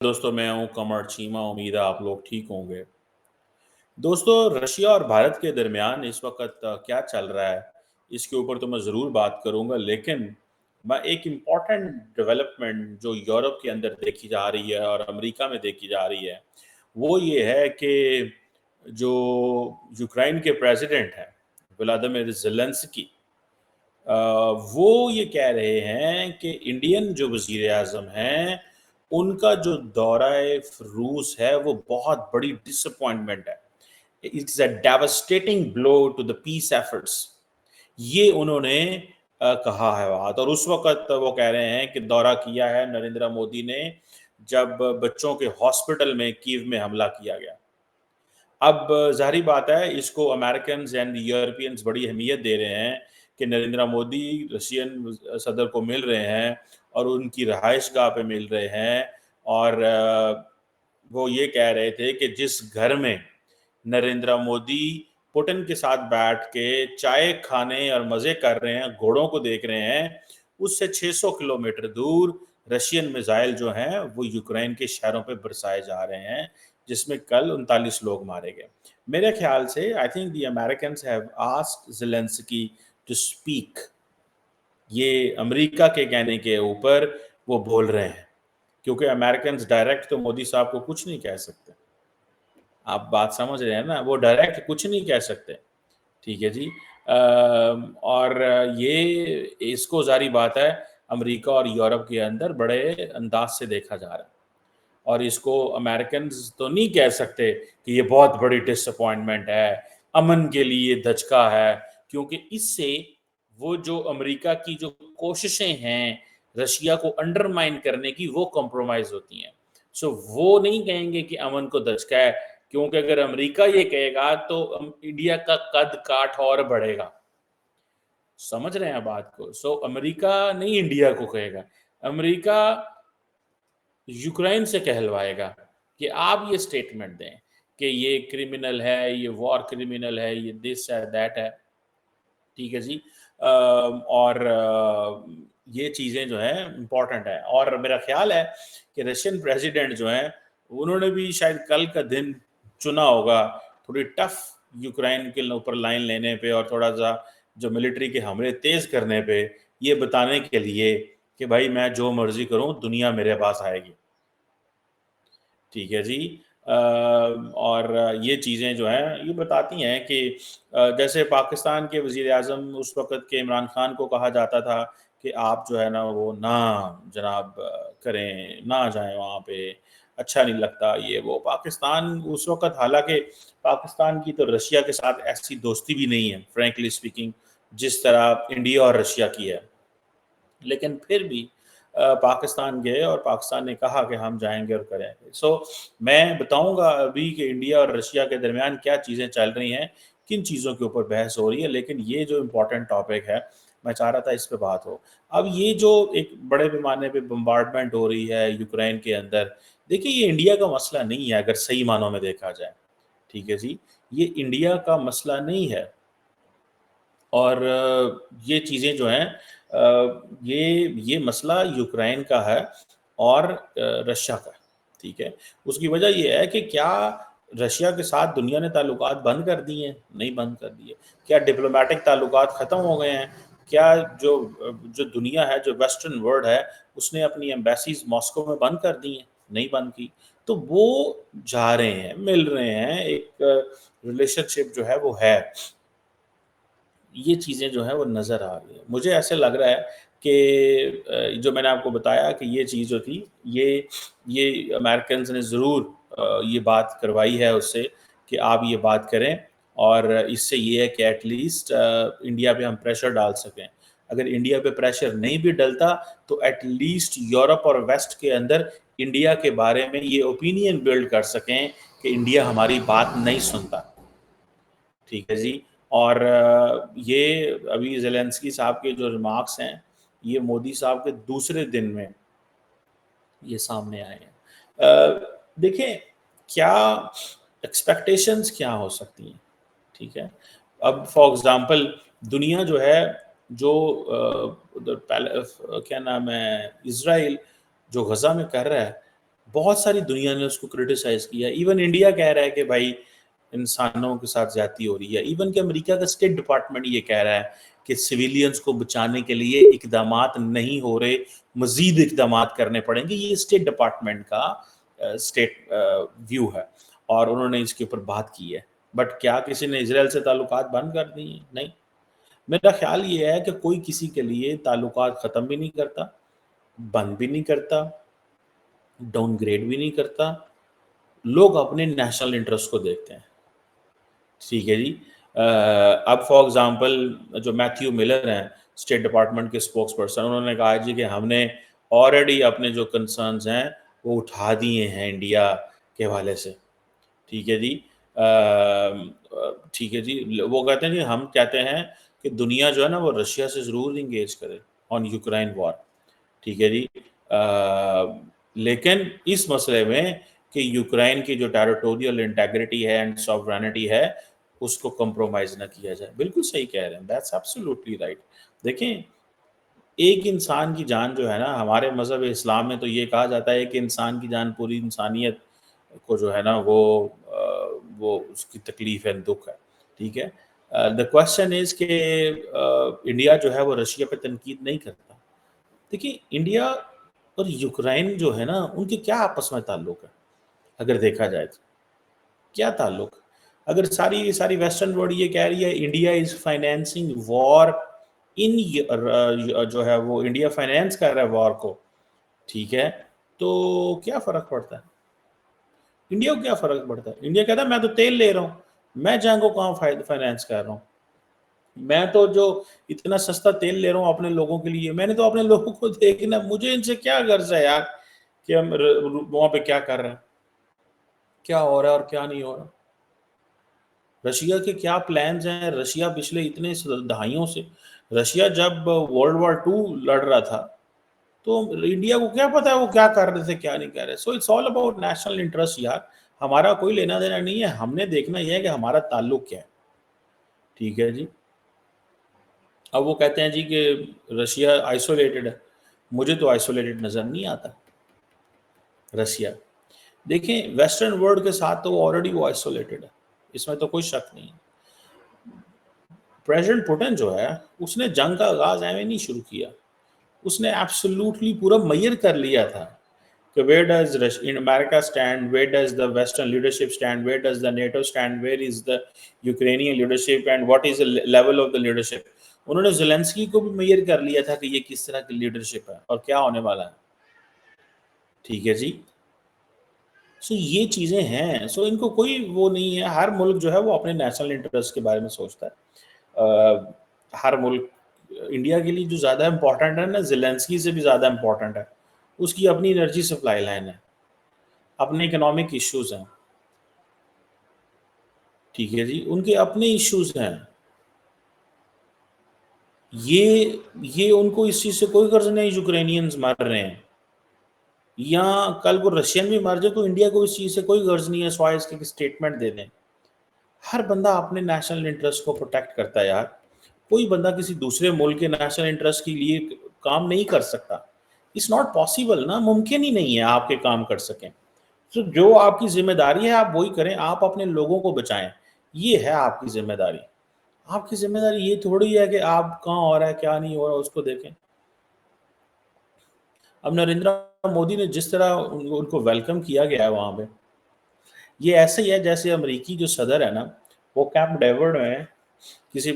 दोस्तों, मैं हूं कमर चीमा। उम्मीद है आप लोग ठीक होंगे। दोस्तों, रशिया और भारत के दरमियान इस वक्त क्या चल रहा है, इसके ऊपर तो मैं ज़रूर बात करूंगा। लेकिन मैं एक इम्पॉर्टेंट डेवलपमेंट जो यूरोप के अंदर देखी जा रही है और अमेरिका में देखी जा रही है, वो ये है कि जो यूक्रेन के प्रेसिडेंट हैं व्लादिमीर ज़ेलेंस्की, अ, वो ये कह रहे हैं कि इंडियन जो वज़ीर आज़म हैं, उनका जो दौरा-ए रूस है, वो बहुत बड़ी डिसअपॉइंटमेंट है। It's a devastating blow to the peace efforts. ये उन्होंने कहा है बात। और उस वक़्त वो कह रहे हैं कि दौरा किया है नरेंद्र मोदी ने, जब बच्चों के हॉस्पिटल में कीव में हमला किया गया। अब ज़ाहिर बात है, इसको अमेरिकन्स एंड यूरोपियंस बड़ी अहमियत दे रहे हैं कि नरेंद्र मोदी रशियन सदर को मिल रहे हैं और उनकी रहाइशगाह पे मिल रहे हैं। और वो ये कह रहे थे कि जिस घर में नरेंद्र मोदी पुतिन के साथ बैठ के चाय खाने और मज़े कर रहे हैं, घोड़ों को देख रहे हैं, उससे 600 किलोमीटर दूर रशियन मिसाइल जो हैं वो यूक्रेन के शहरों पे बरसाए जा रहे हैं, जिसमें कल 39 लोग मारे गए। मेरे ख्याल से I think the Americans have asked Zelensky to speak. ये अमेरिका के कहने के ऊपर वो बोल रहे हैं, क्योंकि अमेरिकन्स डायरेक्ट तो मोदी साहब को कुछ नहीं कह सकते। आप बात समझ रहे हैं ना? वो डायरेक्ट कुछ नहीं कह सकते। ठीक है जी। और ये इसको ज़ाहिर बात है, अमेरिका और यूरोप के अंदर बड़े अंदाज से देखा जा रहा है। और इसको अमेरिकन्स तो नहीं कह सकते कि ये बहुत बड़ी डिसअपॉइंटमेंट है, अमन के लिए धचका है, क्योंकि इससे वो जो अमेरिका की जो कोशिशें हैं रशिया को अंडरमाइन करने की, वो कॉम्प्रोमाइज़ होती हैं। सो वो नहीं कहेंगे कि अमन को धचका है, क्योंकि अगर अमेरिका ये कहेगा तो इंडिया का कद-काठ और बढ़ेगा। समझ रहे हैं बात को? सो अमेरिका नहीं इंडिया को कहेगा, अमेरिका यूक्रेन से कहलवाएगा कि आप ये स्टेटमेंट दें कि ये क्रिमिनल है, ये वॉर क्रिमिनल है, ये दिस है, दैट है। ठीक है जी। और ये चीज़ें जो हैं इम्पोर्टेंट हैं। और मेरा ख्याल है कि रशियन प्रेसिडेंट जो हैं, उन्होंने भी शायद कल का दिन चुना होगा थोड़ी टफ यूक्रेन के ऊपर लाइन लेने पे और थोड़ा-सा जो मिलिट्री के हमले तेज़ करने पे, ये बताने के लिए कि भाई मैं जो मर्ज़ी करूँ, दुनिया मेरे पास आएगी। ठीक है जी। और ये चीज़ें जो हैं, ये बताती हैं कि जैसे पाकिस्तान के वज़ीर-ए-आज़म उस वक़्त के इमरान खान को कहा जाता था कि आप जो है ना वो ना जनाब करें, ना जाएँ वहाँ पे, अच्छा नहीं लगता ये वो। पाकिस्तान उस वक़्त, हालाँकि पाकिस्तान की तो रशिया के साथ ऐसी दोस्ती भी नहीं है फ्रैंकली स्पीकिंग, जिस तरह इंडिया और रशिया की है। लेकिन फिर भी पाकिस्तान गए और पाकिस्तान ने कहा कि हम जाएँगे और करेंगे। सो मैं बताऊँगा अभी कि इंडिया और रशिया के दरमियान क्या चीज़ें चल रही हैं, किन चीज़ों के ऊपर बहस हो रही है, लेकिन ये जो इम्पोर्टेंट टॉपिक है, मैं चाह रहा था इस पे बात हो। अब ये जो एक बड़े पैमाने पे बम्बार्डमेंट हो रही है यूक्रेन के अंदर, देखिए ये इंडिया का मसला नहीं है अगर सही मानों में देखा जाए, ठीक है जी? ये इंडिया का मसला नहीं है। और ये चीज़ें जो हैं, ये मसला यूक्रेन का है और रशिया का, ठीक है? उसकी वजह ये है कि क्या रशिया के साथ दुनिया ने ताल्लुकात बंद कर दिए हैं? नहीं बंद कर दिए। क्या डिप्लोमैटिक ताल्लुकात ख़त्म हो गए हैं? क्या जो दुनिया है, जो वेस्टर्न वर्ल्ड है, उसने अपनी एम्बेसीज़ मॉस्को में बंद कर दी हैं? नहीं बंद की। तो वो जा रहे हैं, मिल रहे हैं, एक रिलेशनशिप जो है वो है। ये चीज़ें जो हैं वो नज़र आ रही हैं। मुझे ऐसे लग रहा है कि जो मैंने आपको बताया कि ये चीज़ जो थी, ये अमेरिकन्स ने ज़रूर ये बात करवाई है उससे कि आप ये बात करें, और इससे ये है कि एट लीस्ट इंडिया पे हम प्रेशर डाल सकें। अगर इंडिया पे प्रेशर नहीं भी डलता, तो एट लीस्ट यूरोप और वेस्ट के अंदर इंडिया के बारे में ये ओपिनियन बिल्ड कर सकें कि इंडिया हमारी बात नहीं सुनता। ठीक है जी। और ये अभी ज़ेलेंस्की साहब के जो रिमार्क्स हैं, ये मोदी साहब के दूसरे दिन में ये सामने आए हैं। देखें, क्या एक्सपेक्टेशंस क्या हो सकती हैं, ठीक है? अब फॉर एग्ज़ाम्पल दुनिया जो है, जो उधर क्या नाम है, इज़राइल जो गज़ा में कर रहा है, बहुत सारी दुनिया ने उसको क्रिटिसाइज किया, इवन इंडिया कह रहा है कि भाई इंसानों के साथ ज्यादती हो रही है, इवन कि अमेरिका का स्टेट डिपार्टमेंट ये कह रहा है कि सिविलियंस को बचाने के लिए इकदामात नहीं हो रहे, मजीद इकदामात करने पड़ेंगे। ये स्टेट डिपार्टमेंट का स्टेट व्यू है और उन्होंने इसके ऊपर बात की है। बट क्या किसी ने इसराइल से ताल्लुकात बंद कर दिए? नहीं। मेरा ख्याल ये है कि कोई किसी के लिए ताल्लुकात ख़त्म भी नहीं करता, बंद भी नहीं करता, डाउनग्रेड भी नहीं करता। लोग अपने नेशनल इंटरेस्ट को देखते हैं। ठीक है जी। अब फॉर एग्जांपल जो मैथ्यू मिलर हैं, स्टेट डिपार्टमेंट के स्पोक्स पर्सन, उन्होंने कहा जी कि हमने ऑलरेडी अपने जो कंसर्न्स हैं वो उठा दिए हैं इंडिया के हवाले से। ठीक है जी। ठीक है जी। वो कहते हैं जी, हम कहते हैं कि दुनिया जो है ना वो रशिया से ज़रूर इंगेज करे ऑन यूक्रेन वॉर। ठीक है जी। लेकिन इस मसले में कि यूक्रेन की जो टेरिटोरियल इंटेग्रिटी है एंड सॉवरेनिटी है उसको कंप्रोमाइज ना किया जाए। बिल्कुल सही कह रहे हैं, दैट्स एब्सोल्युटली राइट। देखें, एक इंसान की जान जो है ना, हमारे मज़हब इस्लाम में तो ये कहा जाता है कि इंसान की जान पूरी इंसानियत को जो है ना वो उसकी तकलीफ है, दुख है। ठीक है। द क्वेश्चन इज़ कि इंडिया जो है वो रशिया पे तनकीद नहीं करता। देखिए, इंडिया और यूक्रेन जो है ना उनके क्या आपस में ताल्लुक है? अगर देखा जाए तो क्या ताल्लुक? अगर सारी सारी वेस्टर्न वर्ल्ड ये कह रही है India is financing war in, जो है वो इंडिया फाइनेंस कर रहा है वॉर को, ठीक है, तो क्या फर्क पड़ता है? इंडिया को क्या फर्क पड़ता है? इंडिया कहता है मैं तो तेल ले रहा हूँ, मैं जंग को कहाँ फाइनेंस कर रहा हूँ, मैं तो जो इतना सस्ता तेल ले रहा हूँ अपने लोगों के लिए, मैंने तो अपने लोगों को देखना, मुझे इनसे क्या गर्ज है यार कि हम वहां पे क्या कर रहे हैं, क्या हो रहा है और क्या नहीं हो रहा। रशिया के क्या प्लान्स हैं? रशिया पिछले इतने दहाइयों से, रशिया जब वर्ल्ड वॉर टू लड़ रहा था तो इंडिया को क्या पता है वो क्या कर रहे थे क्या नहीं कर रहे। So it's all about national interest यार। हमारा कोई लेना देना नहीं है, हमने देखना यह है कि हमारा ताल्लुक क्या है। ठीक है जी। अब वो कहते हैं जी कि रशिया आइसोलेटेड है, मुझे तो आइसोलेटेड नज़र नहीं आता रशिया। देखें, वेस्टर्न वर्ल्ड के साथ तो ऑलरेडी वो आइसोलेटेड है, इसमें तो कोई शक नहीं है। प्रेसिडेंट पुतिन जो है उसने जंग का आगाज ऐਵੇਂ नहीं शुरू किया, उसने एब्सोल्युटली पूरा मैयर कर लिया था कि where does America stand, where does the western leadership stand, where does the NATO stand, where is the Ukrainian leadership and what is the level of the leadership. उन्होंने ज़ेलेंस्की को भी मैयर कर लिया था कि ये किस तरह की लीडरशिप है और क्या होने वाला है। ठीक है जी। सो ये चीज़ें हैं, सो इनको कोई वो नहीं है। हर मुल्क जो है वो अपने नेशनल इंटरेस्ट के बारे में सोचता है। हर मुल्क, इंडिया के लिए जो ज़्यादा इम्पोर्टेंट है ना, ज़ेलेंस्की से भी ज़्यादा इम्पोर्टेंट है, उसकी अपनी एनर्जी सप्लाई लाइन है, अपने इकोनॉमिक इश्यूज़ हैं। ठीक है जी, उनके अपने इश्यूज़ हैं। ये उनको इस चीज़ से कोई गर्ज नहीं यूक्रेनियंस मर रहे हैं, या कल को रशियन भी मर जाए तो इंडिया को इस चीज़ से कोई गर्ज नहीं है स्वाइस के स्टेटमेंट दे दें। हर बंदा अपने नेशनल इंटरेस्ट को प्रोटेक्ट करता है यार। कोई बंदा किसी दूसरे मुल्क के नेशनल इंटरेस्ट के लिए काम नहीं कर सकता। इट्स नॉट पॉसिबल ना, मुमकिन ही नहीं है आपके काम कर सकें। तो जो आपकी ज़िम्मेदारी है आप वही करें, आप अपने लोगों को बचाएँ, ये है आपकी ज़िम्मेदारी। आपकी ज़िम्मेदारी ये थोड़ी है कि आप कहाँ हो रहा है, क्या नहीं हो रहा उसको देखें। अब नरेंद्र मोदी ने जिस तरह उनको वेलकम किया गया है वहाँ पे, ये ऐसे ही है जैसे अमेरिकी जो सदर है ना, वो कैंप डेविड में किसी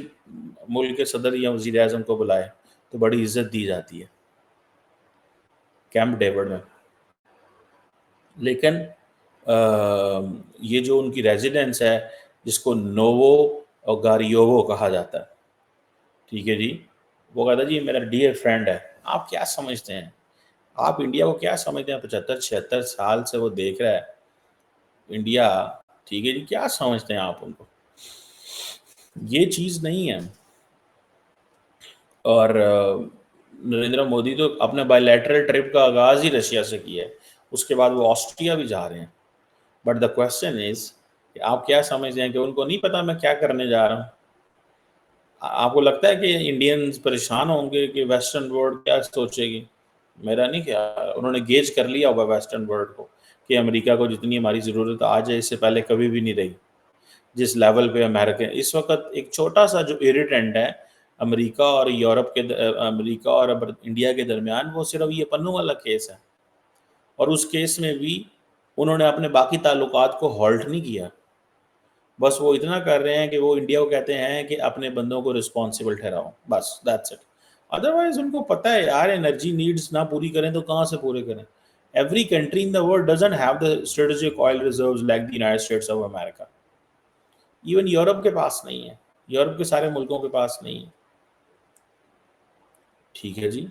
मुल्क के सदर या वज़ीर आज़म को बुलाए तो बड़ी इज़्ज़त दी जाती है कैंप डेविड में। लेकिन ये जो उनकी रेजिडेंस है जिसको नोवो और गारियोवो कहा जाता है, ठीक है जी, वो कहता है जी मेरा डियर फ्रेंड है। आप क्या समझते हैं, आप इंडिया को क्या समझते हैं? 75-76 साल से वो देख रहा है इंडिया। ठीक है जी, क्या समझते हैं आप उनको? ये चीज़ नहीं है। और नरेंद्र मोदी तो अपने बायलैटरल ट्रिप का आगाज़ ही रशिया से किया है, उसके बाद वो ऑस्ट्रिया भी जा रहे हैं। बट द क्वेश्चन इज़ कि आप क्या समझते हैं कि उनको नहीं पता मैं क्या करने जा रहा हूँ? आपको लगता है कि इंडियंस परेशान होंगे कि वेस्टर्न वर्ल्ड क्या सोचेगी? मेरा नहीं ख्याल, उन्होंने गेज कर लिया होगा वेस्टर्न वर्ल्ड को। कि अमेरिका को जितनी हमारी ज़रूरत आज है इससे पहले कभी भी नहीं रही। जिस लेवल पे अमेरिका इस वक़्त एक छोटा-सा जो इरिटेंट है अमेरिका और यूरोप के अमेरिका और इंडिया के दरमियान, वो सिर्फ़ ये पन्नू वाला केस है। और उस केस में भी उन्होंने अपने बाकी ताल्लुकात को हॉल्ट नहीं किया। बस वो इतना कर रहे हैं कि वो इंडिया को कहते हैं कि अपने बंदों को रिस्पॉन्सिबल ठहराओ, बस दैट्स इट। अदरवाइज़ उनको पता है यार, एनर्जी नीड्स ना पूरी करें तो कहाँ से पूरे करें? Every country in the world doesn't have the strategic oil reserves like the United states of America. Even Europe के पास नहीं है, यूरोप के सारे मुल्कों के पास नहीं है। ठीक है जी।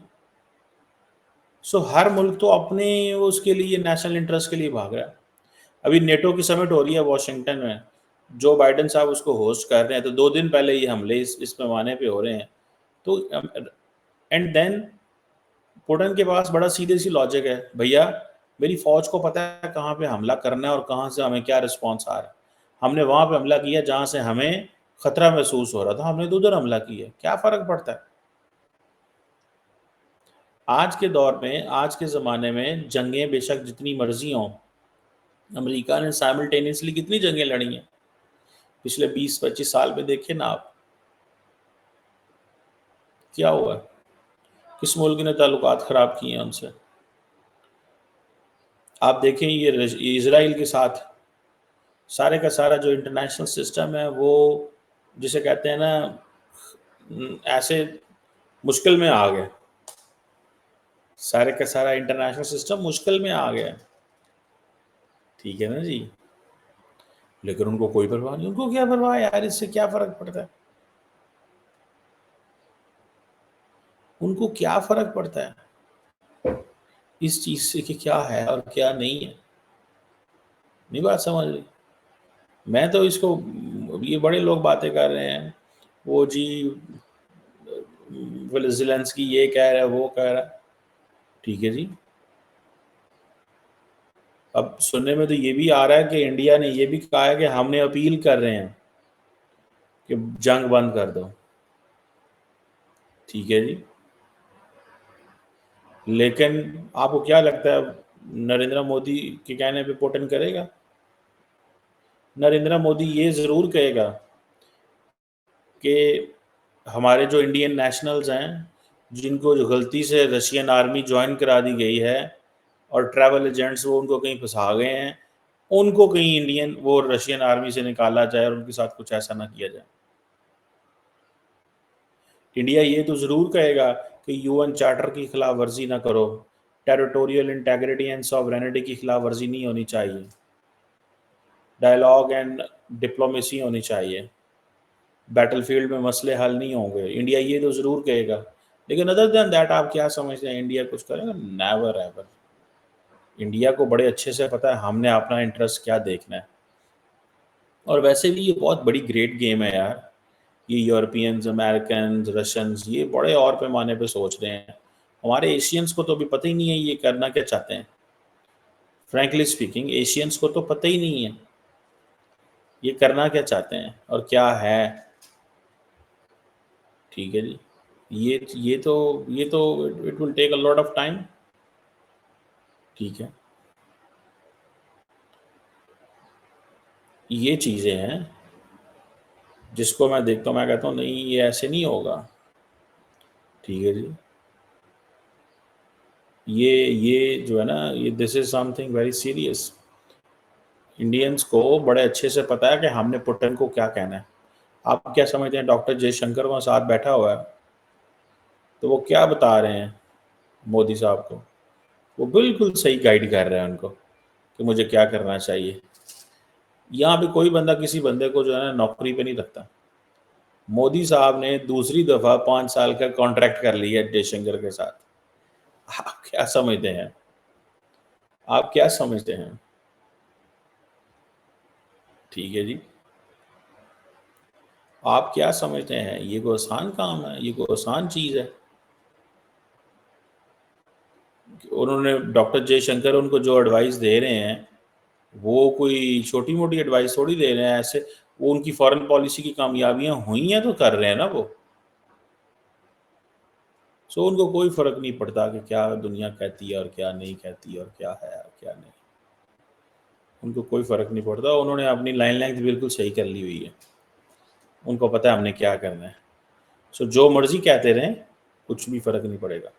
सो हर मुल्क तो अपने उसके लिए नेशनल इंटरेस्ट के लिए भाग रहा है। अभी नेटो की समिट हो रही है वॉशिंगटन में, जो बाइडेन साहब उसको होस्ट कर रहे हैं, तो 2 दिन पहले ये हमले इस पैमाने पे हो रहे हैं। तो एंड देन पुतिन के पास बड़ा सीधी-सी लॉजिक है, भैया मेरी फ़ौज को पता है कहाँ पे हमला करना है और कहाँ से हमें क्या रिस्पॉन्स आ रहा है। हमने वहाँ पे हमला किया जहाँ से हमें खतरा महसूस हो रहा था, हमने तो उधर हमला किया, क्या फ़र्क पड़ता है? आज के दौर में, आज के ज़माने में जंगें बेशक जितनी मर्ज़ी हों, अमेरिका ने साइमल्टेनियसली कितनी जंगें लड़ी हैं। पिछले 20-25 साल में देखिए ना आप, क्या हुआ है? किस मुल्क ने ताल्लुकात ख़राब किए हैं उनसे? आप देखें ये इज़राइल के साथ सारे का सारा जो इंटरनेशनल सिस्टम है वो, जिसे कहते हैं ना, ऐसे मुश्किल में आ गया। सारे का सारा इंटरनेशनल सिस्टम मुश्किल में आ गया। ठीक है ना जी? लेकिन उनको कोई परवाह नहीं, उनको क्या परवाह है यार, इससे क्या फ़र्क पड़ता है? उनको क्या फ़र्क पड़ता है इस चीज़ से कि क्या है और क्या नहीं है? नहीं बात समझ रही? मैं तो इसको, ये बड़े लोग बातें कर रहे हैं, वो जी ज़ेलेंस्की ये कह रहा है, वो कह रहा है। ठीक है जी। अब सुनने में तो ये भी आ रहा है कि इंडिया ने ये भी कहा है कि हमने अपील कर रहे हैं कि जंग बंद कर दो। ठीक है जी। लेकिन आपको क्या लगता है नरेंद्र मोदी के कहने पे पुतिन करेगा? नरेंद्र मोदी ये ज़रूर कहेगा कि हमारे जो इंडियन नेशनल्स हैं, जिनको जो गलती से रशियन आर्मी ज्वाइन करा दी गई है और ट्रैवल एजेंट्स वो उनको कहीं फँसा गए हैं, उनको कहीं इंडियन वो रशियन आर्मी से निकाला जाए और उनके साथ कुछ ऐसा ना किया जाए। इंडिया ये तो ज़रूर कहेगा कि यूएन चार्टर की खिलाफ वर्जी ना करो, टेरिटोरियल इंटेग्रिटी एंड सॉवरेनिटी की खिलाफ वर्जी नहीं होनी चाहिए, डायलॉग एंड डिप्लोमेसी होनी चाहिए, बैटलफील्ड में मसले हल नहीं होंगे, इंडिया ये तो ज़रूर कहेगा। लेकिन अदर देन दैट आप क्या समझते हैं इंडिया कुछ करेगा? Never ever. इंडिया को बड़े अच्छे से पता है हमने अपना इंटरेस्ट क्या देखना है। और वैसे भी ये बहुत बड़ी ग्रेट गेम है यार। ये यूरोपियंस, अमेरिकन्स, रशियंस ये बड़े और पैमाने पे सोच रहे हैं। हमारे एशियंस को तो अभी पता ही नहीं है ये करना क्या चाहते हैं। फ्रैंकली स्पीकिंग एशियंस को तो पता ही नहीं है ये करना क्या चाहते हैं और क्या है। ठीक है जी। ये तो it will take a lot of time. ठीक है। ये चीज़ें हैं जिसको मैं देखता हूँ, मैं कहता हूँ नहीं ये ऐसे नहीं होगा। ठीक है जी। ये जो है ना, ये this is something very serious. Indians को बड़े अच्छे से पता है कि हमने पुतिन को क्या कहना है। आप क्या समझते हैं डॉक्टर जयशंकर वहाँ साथ बैठा हुआ है, तो वो क्या बता रहे हैं मोदी साहब को? वो बिल्कुल सही गाइड कर रहे हैं उनको कि मुझे क्या करना चाहिए। यहाँ पे कोई बंदा किसी बंदे को जो है ना नौकरी पे नहीं रखता। मोदी साहब ने दूसरी दफ़ा 5 साल का कॉन्ट्रैक्ट कर लिया है जयशंकर के साथ। आप क्या समझते हैं? आप क्या समझते हैं? ठीक है जी। आप क्या समझते हैं? ये कोई आसान काम है? ये कोई आसान चीज़ है? उन्होंने डॉक्टर जयशंकर उनको जो एडवाइस दे रहे हैं, वो कोई छोटी-मोटी एडवाइस थोड़ी दे रहे हैं ऐसे। वो उनकी फॉरेन पॉलिसी की कामयाबियाँ हुई हैं तो कर रहे हैं ना वो। सो उनको कोई फ़र्क नहीं पड़ता कि क्या दुनिया कहती है और क्या नहीं कहती और क्या है और क्या नहीं। उनको कोई फ़र्क नहीं पड़ता, उन्होंने अपनी लाइन लेंथ बिल्कुल सही कर ली हुई है, उनको पता है हमने क्या करना है। सो जो मर्जी कहते रहें, कुछ भी फ़र्क नहीं पड़ेगा,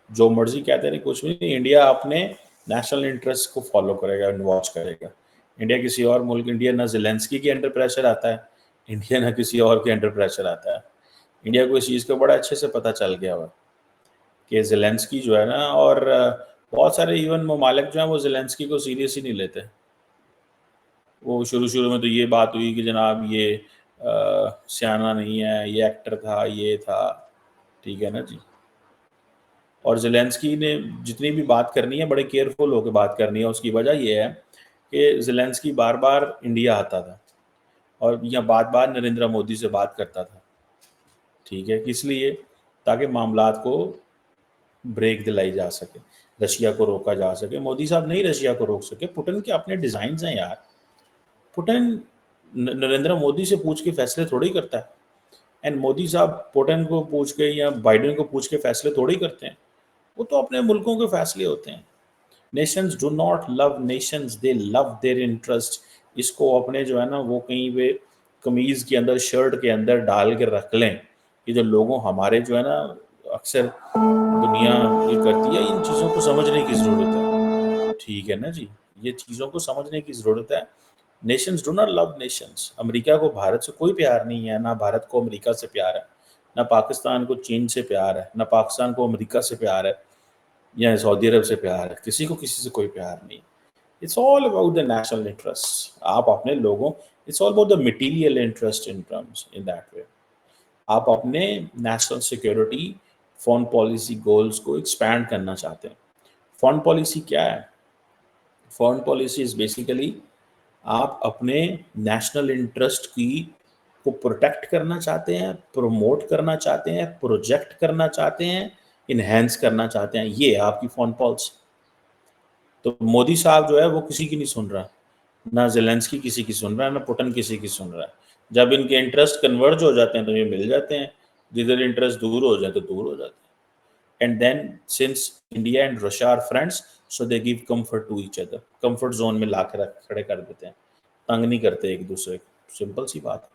जो मर्जी कहते रहें कुछ भी नहीं। इंडिया अपने नेशनल इंटरेस्ट को फॉलो करेगा एंड वॉच करेगा। इंडिया किसी और मुल्क, इंडिया ना ज़ेलेंस्की के अंडर प्रेशर आता है, इंडिया ना किसी और के अंडर प्रेशर आता है। इंडिया को इस चीज़ का बड़ा अच्छे से पता चल गया हुआ कि ज़ेलेंस्की जो है ना, और बहुत सारे इवन ममालिक जो हैं वो ज़ेलेंस्की को सीरियस ही नहीं लेते। वो शुरू में तो ये बात हुई कि जनाब ये सियाना नहीं है, ये एक्टर था, ये था, ठीक है ना जी। और ज़ेलेंस्की ने जितनी भी बात करनी है बड़े केयरफुल होकर बात करनी है। उसकी वजह ये है कि ज़ेलेंस्की बार बार इंडिया आता था और या बार बार नरेंद्र मोदी से बात करता था, ठीक है, किस लिए? ताकि मामलात को ब्रेक दिलाई जा सके, रशिया को रोका जा सके। मोदी साहब नहीं रशिया को रोक सके, पुतिन के अपने डिज़ाइंस हैं यार। पुतिन नरेंद्र मोदी से पूछ के फैसले थोड़ी करता है, एंड मोदी साहब पुतिन को पूछ के या बाइडेन को पूछ के फैसले थोड़ी करते हैं। वो तो अपने मुल्कों के फैसले होते हैं। Nations do not love Nations, they love their interest. इसको अपने जो है ना वो कहीं पे कमीज के अंदर, शर्ट के अंदर डाल के रख लें कि जो लोगों हमारे जो है ना अक्सर दुनिया ये करती है, इन चीज़ों को समझने की ज़रूरत है, ठीक है ना जी। ये चीज़ों को समझने की ज़रूरत है। Nations do not love Nations. America को भारत से कोई प्यार नहीं है, ना भारत को अमेरिका से प्यार है, ना पाकिस्तान को चीन से प्यार है, ना पाकिस्तान को अमेरिका से प्यार है या सऊदी अरब से प्यार है। किसी को किसी से कोई प्यार नहीं। It's all about the national interest. आप अपने लोगों, it's all about the material interest in terms in that way. आप अपने national security foreign policy goals को एक्सपैंड करना चाहते हैं। फॉरेन पॉलिसी क्या है? फॉरेन पॉलिसी इज बेसिकली आप अपने नेशनल इंटरेस्ट की को प्रोटेक्ट करना चाहते हैं, प्रमोट करना चाहते हैं, प्रोजेक्ट करना चाहते हैं, इन्हेंस करना चाहते हैं। ये है आपकी फॉरेन पॉलिसी। तो मोदी साहब जो है वो किसी की नहीं सुन रहा, ना ज़ेलेंस्की किसी की सुन रहा है, ना पुतिन किसी की सुन रहा है। जब इनके इंटरेस्ट कन्वर्ज हो जाते हैं तो ये मिल जाते हैं, जिधर इंटरेस्ट दूर हो जाए तो दूर हो जाते हैं। And then since India and Russia are friends, so they give comfort to each other. Comfort zone में ला के रख खड़े कर देते हैं, तंग नहीं करते एक दूसरे को। सिंपल सी बात है।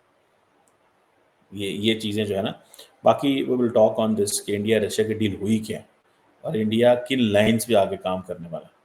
ये चीज़ें जो है ना, बाकी we will talk on this कि इंडिया रशिया की डील हुई क्या है और इंडिया किन लाइन्स पे आगे काम करने वाला है।